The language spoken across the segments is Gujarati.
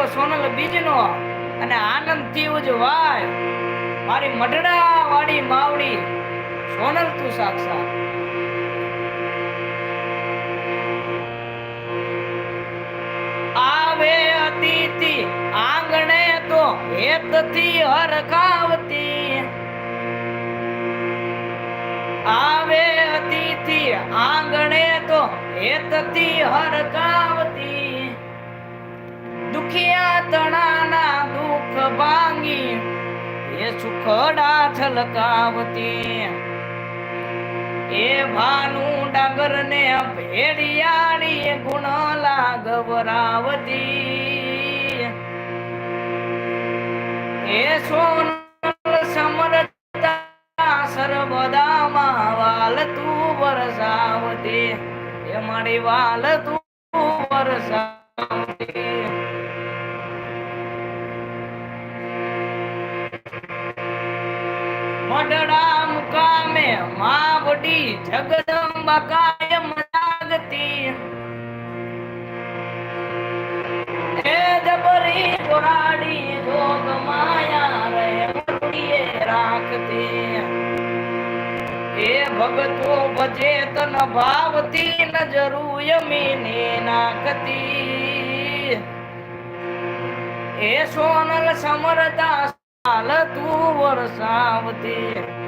સોનલ બીજનો અને આનંદથી ઉજવાય મારી મઢડા વાળી માવડી સોનલ તું સાક્ષાત આવે અતિથિ આંગણે તો હેતથી હરખાવતી આવે અતિથિ આંગણે તો હેતથી હરખાવતી દુખિયા તણાના દુઃખ ભાંગી એ સુખડા છલકાવતી એ ભાનુ ડાંગર ને ભેડિયાળી ગુણ લાગવરાવતી એ સોનલ સમરતા સર્વદામાં વાલ તું વરસાવતી એ મારી વાલ તું વરસાવતી મઢડા મુકામે માવડી જગદંબા કાયમ જાગતી એ જબરી ગોરાડી જોગ માયા રે મટીએ રાખતી એ ભગતો ભજે તન ભાવતી નજરૂ યમીને નાખતી એ સોનલ સમરતા હાલ તું વરસાવતી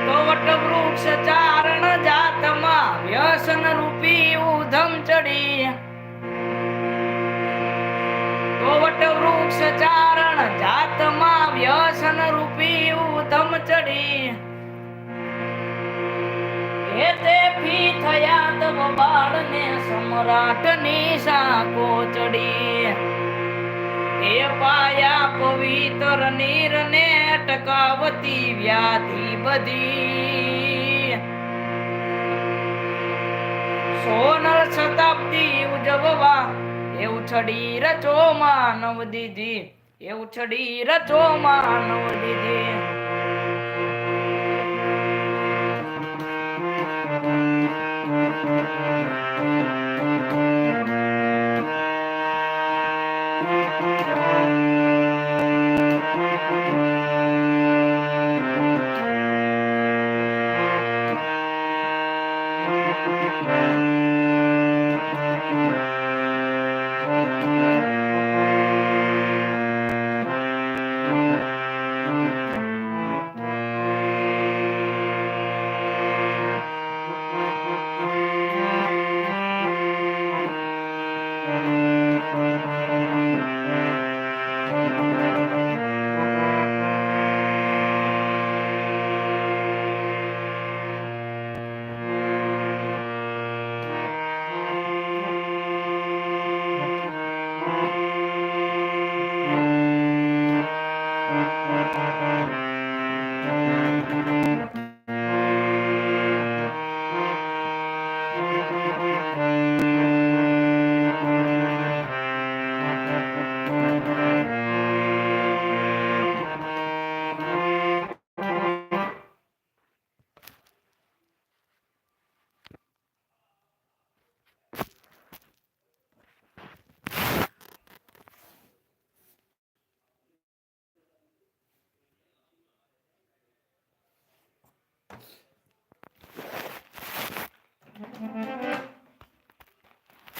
તો વટવૃક્ષ ચારણ જાતમાં વ્યસન રૂપી ઉધમ ચડી તો વટવૃક્ષ ચારણ જાતમાં વ્યસન રૂપી ઉધમ ચડી એ તે ફી થયા તબ બાળને સમ્રાટની સાકો ચડી એ પાયા પવિત્ર નીર ને અટકાવતી વ્યાધિ બધી સોનલ શતાબ્દી ઉજવવા એ ઉછડી રચો માનવ દીધી એ ઉછડી રચો માનવ દીધી